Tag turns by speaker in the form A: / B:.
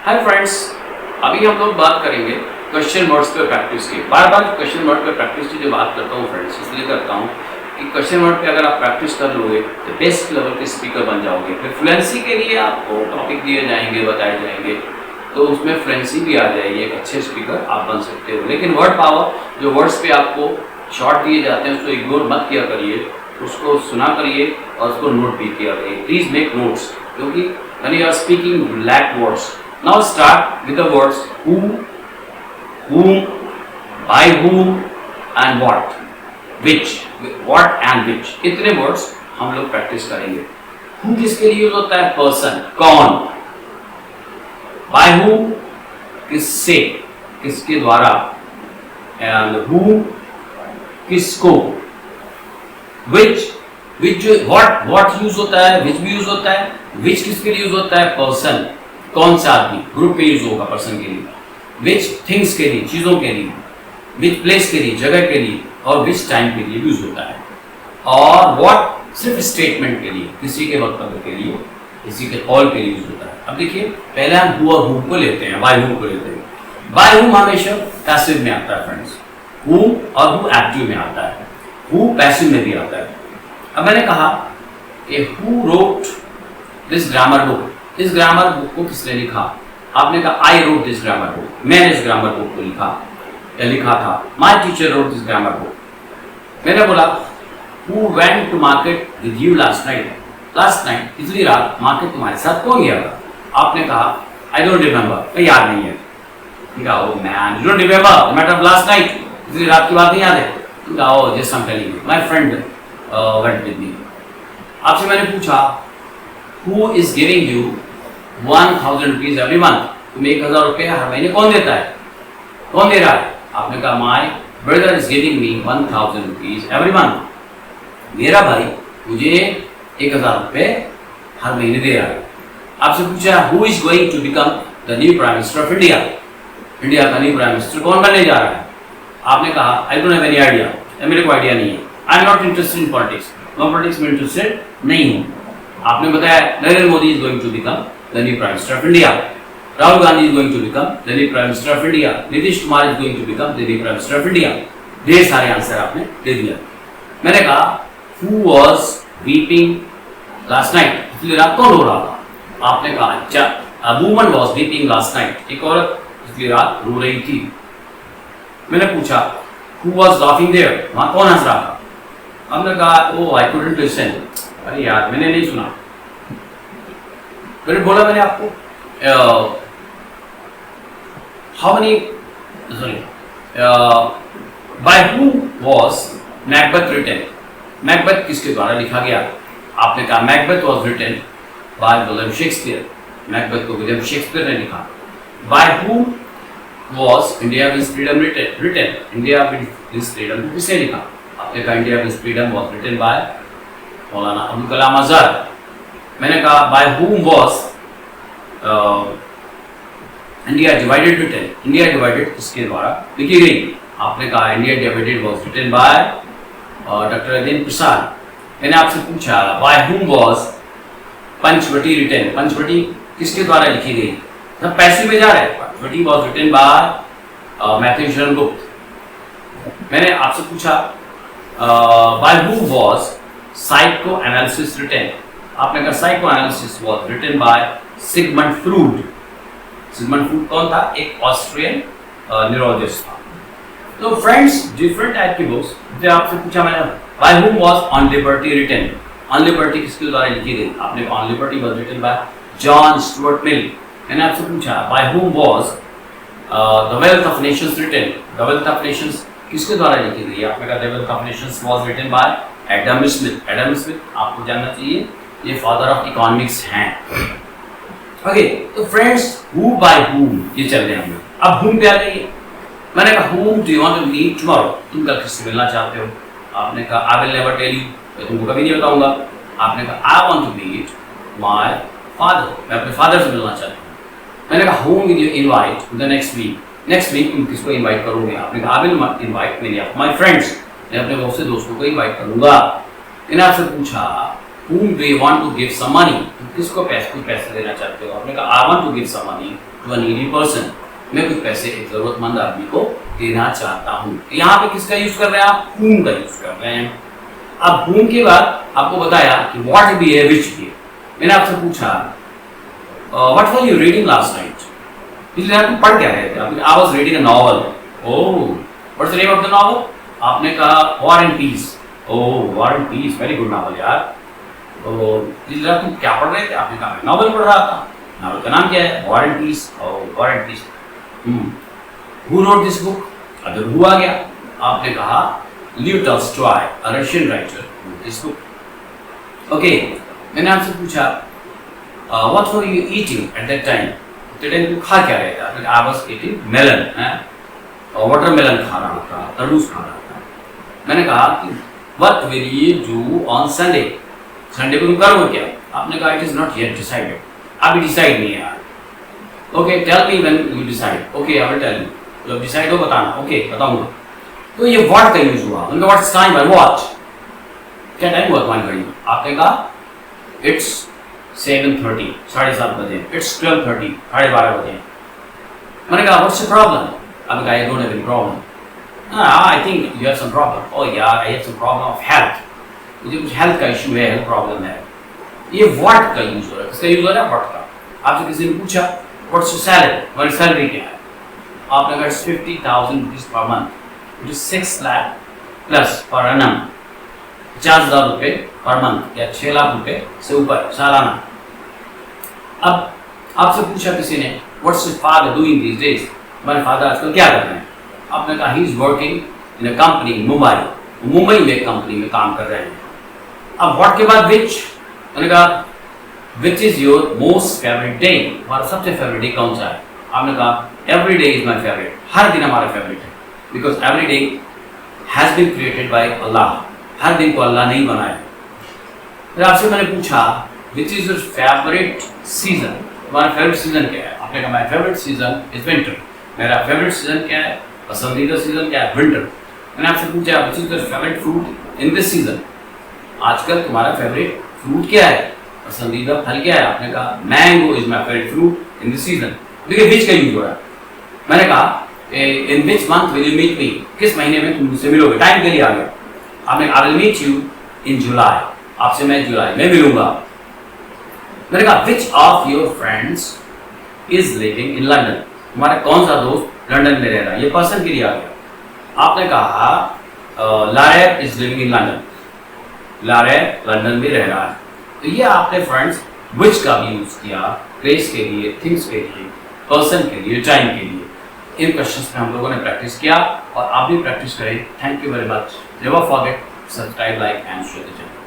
A: Hi friends, अभी हम लोग बात करेंगे क्वेश्चन वर्ड्स पे प्रैक्टिस की। बार बार क्वेश्चन वर्ड पे प्रैक्टिस की जो बात करता हूँ फ्रेंड्स, इसलिए करता हूँ कि क्वेश्चन वर्ड पे अगर आप प्रैक्टिस कर लोगे तो बेस्ट लेवल के स्पीकर बन जाओगे। फिर फ्लुएंसी के लिए आपको टॉपिक दिए जाएंगे, बताए जाएंगे, तो उसमें फ्लुएंसी भी आ जाएगी, एक अच्छे स्पीकर आप बन सकते हो। लेकिन वर्ड पावर, जो वर्ड्स पे आपको शॉर्ट दिए जाते हैं उसको इग्नोर मत किया करिए, उसको सुना करिए और उसको नोट भी किया करिए। प्लीज मेक नोट्स, क्योंकि when you are speaking lack words. Now start with the words who, whom, by whom and what, which, what and which. इतने वर्ड्स हम लोग प्रैक्टिस करेंगे। who किसके लिए यूज होता है? पर्सन, कौन। by whom किससे, किसके द्वारा। and who किसको। which what यूज होता है, which भी यूज होता है। which किसके लिए यूज होता है? पर्सन, कौन सा आदमी, ग्रुप में यूज होगा पर्सन के लिए। which थिंग्स के लिए, चीजों के लिए। which प्लेस के लिए, जगह के लिए। और which टाइम के लिए यूज होता है। और what सिर्फ स्टेटमेंट के लिए, किसी के वक्तव्य के लिए, किसी के कॉल के लिए यूज होता है। अब देखिए, पहले हम who और whom को लेते हैं, by whom को लेते हैं। by whom हमेशा पैसिव में आता है फ्रेंड्स, whom और who एक्टिव में आता है, who पैसिव में भी आता है। अब मैंने कहा कि who wrote this grammar book, इस ग्रामर बुक को किसने लिखा? आपने कहा I wrote this grammar book, मैंने इस ग्रामर बुक को लिखा था। My teacher wrote this grammar book। मैंने बोला who went to market with you last night, पिछली रात मार्केट तुम्हारे साथ कौन गया था? आपने कहा I don't remember, मैं याद नहीं है। oh man, you don't remember the matter of last night, पिछली रात की बात नहीं याद है? oh just I'm telling you, my friend went with me। आपसे मैंने पूछा who is giving you 1000 rupees every month, तुम्हें 1000 रुपये हर महीने कौन देता है, कौन दे रहा है? आपने कहा my brother is giving me 1000 rupees every month, मेरा भाई मुझे 1000 रुपये हर महीने दे रहा है। आपसे पूछा who is going to become the new prime minister of India, India का न्यू प्राइम मिनिस्टर कौन बनने जा रहा है? आपने कहा I don't have any idea, मेरे को आइडिया नहीं है। I am not interested in politics, मैं पॉलिटिक्स में इंटरेस्टेड नहीं हूँ। आपने बताया Narendra Modi is going to become the new prime minister of India, Rahul Gandhi is going to become the new prime minister of India, Nitish Kumar is going to become the new prime minister of India. ढेर सारे answer आपने दे दिया। मैंने कहा who was weeping last night, पिछली रात कौन रो रहा था? आपने कहा अच्छा, a woman was weeping last night, एक औरत पिछली रात रो रही थी। मैंने पूछा हु वाज लाफिंग देयर, वहां कौन हंस रहा था? हमने कहा ओ आई कुडंट लिसन, अरे यार मैंने नहीं सुना। मैंने बोला मैंने आपको how many by who was Macbeth written, Macbeth किसके द्वारा लिखा गया? आपने कहा Macbeth was written by William Shakespeare, Macbeth को विलियम शेक्सपियर ने लिखा। By who was India wins freedom written, India wins freedom किसने लिखा? आपने कहा India wins freedom was written by Maulana Abdul Kalam Azad. मैंने कहा by whom was India divided written, India divided किसके द्वारा लिखी गई? आपने कहा India divided was written by doctor Rajendra Prasad. मैंने आपसे पूछा by whom was Panchavati written, Panchavati किसके द्वारा लिखी गई? सब पैसे में जा रहे हैं। Panchvati was written by Matthew Sharan Gupt. मैंने आपसे पूछा by whom was psychoanalysis written, आपने कहा psychoanalysis was written by Sigmund Freud. Sigmund Freud कौन था? एक ऑस्ट्रियन न्यूरोलॉजिस्ट था। तो फ्रेंड्स, डिफरेंट टाइप की बुक्स। जो आपसे पूछा मैंने by whom was on liberty written, on liberty किसके द्वारा लिखी गई? आपने कहा on liberty was written by John Stuart Mill. मैंने आपसे पूछा by whom was the wealth of nations written, the wealth of nations किसके द्वारा लिखी गई? आपने कहा the wealth of nations was written by Adam Smith. Adam Smith आपको जानना चाहिए, ये फादर ऑफ इकोनॉमिक्स हैं। ओके, तो फ्रेंड्स हु बाय हूम ये चल रहे हैं। अब हूम पे आ जाइए। मैंने कहा whom do you want to meet tomorrow, तुम कल किससे मिलना चाहते हो? आपने कहा I will never tell you, मैं तुमको कभी नहीं बताऊंगा। आपने कहा I want to meet my father, मैं अपने फादर से मिलना चाहता हूँ। मैंने कहा whom will you invite the next week, next week तुम किसको इनवाइट करोगे? आपने कहा I will invite many of my friends, मैं अपने बहुत से दोस्तों को इनवाइट करूंगा। मैंने आपसे पूछा whom do you want to give some money, तुम किसको पैसे देना चाहते हो? आपने कहा I want to give some money to a needy person, मैं कुछ पैसे एक जरूरतमंद आदमी को देना चाहता हूँ। यहाँ पे किसका यूज कर रहे हैं आप? whom का यूज कर रहे हैं। अब whom के बाद आपको बताया कि what भी है, which भी है। मैंने आपसे पूछा what were you reading last night? इसलिए आप पढ़ क्या रहे थे? I was reading a novel. Oh, what's the name of the novel? आपने कहा War and Peace. Oh, War and Peace, very good novel यार। तो इसलिए आप क्या पढ़ रहे थे? आपने कहा मैं नॉवल पढ़ रहा था। नॉवल का नाम क्या है? War and Peace. Oh, War and Peace. Who wrote this book? अगर who आ गया, आपने कहा Leo Tolstoy, a Russian writer, wrote this book. Okay, मैंने आपसे पूछा what were you eating at that time? तो टाइम खा क्या रहे थे? I was eating melon, और वाटरमेलन खा रहा था, तरबूज खा रहा था। मैंने कहा कि what will you do on Sunday? Sunday को तुम करोगे क्या? आपने कहा it is not yet decided. अभी डिसाइड नहीं है यार। Okay, tell me when you decide. Okay, I will tell you. जब डिसाइड हो बताना। Okay, बताऊंगा। तो ये what का यूज हुआ। उनका what's time by what? क्या टाइम हुआ तुम्हारी घड़ी में? आपने कहा it's 7:30, 7:30 बजे। It's 12:30, 12:30 बजे। मैंने कहा what's the problem? आपने कहा I don't have any problem. I think you have some problem. Oh yeah, I have some problem of health. मुझे कुछ हेल्थ का इशू है, हेल्थ प्रॉब्लम है। ये what का यूज हो रहा है। किसका यूज हो रहा है? what का। आपसे किसी ने पूछा what's your salary? तुम्हारी सैलरी क्या है? आपने कहा 50,000 rupees per month, which is 6 lakh plus per annum, 50,000 रुपए पर मंथ या 6 लाख रुपए से ऊपर सालाना। अब आपसे पूछा किसी ने what's your father doing these days? हमारे फादर आजकल क्या कर रहे हैं? आपने कहा he is working in a company in Mumbai, Mumbai में एक कंपनी में काम कर रहे हैं। अब व्हाट के बाद विच? मैंने कहा which is your most favourite day? हमारा सबसे फेवरेट डे कौन सा है? आपने कहा every day is my favourite, हर दिन हमारा फेवरेट है, because every day has been created by Allah, हर दिन को अल्लाह नहीं बनाया। फिर आपसे मैंने पूछा which is your favourite season? तुम्हारा फेवरेट सीजन क्या है? आपने कहा my favourite season is winter. मेरा फेवरेट सीजन क्या है? पसंदीदा सीजन क्या है? विंटर। मैंने आपसे पूछा which is your favourite fruit in this season? आजकल तुम्हारा फेवरेट फ्रूट क्या है? पसंदीदा फल क्या है? आपने कहा mango is my favourite fruit in this season. देखिए विच का यूज हो रहा है। मैंने कहा in which month will you meet me? किस महीने में तुम मुझसे मिलोगे? टाइम के लिए आ गया। आपने I will meet you in July, आपसे मैं जुलाई में मिलूंगा। मैंने कहा which of your friends is living in London? तुम्हारा कौन सा दोस्त लंदन में रह रहा है? ये पर्सन के लिए आ गया। आपने कहा Laraib is living in London, Laraib London में रह रहा है। तो ये आपने फ्रेंड्स विच का भी यूज किया प्लेस के लिए, थिंग्स के लिए, पर्सन के लिए, टाइम के लिए। इन क्वेश्चंस पे हम लोगों ने प्रैक्टिस किया और आप भी प्रैक्टिस करें। Thank you very much. Never forget subscribe, like and share the channel.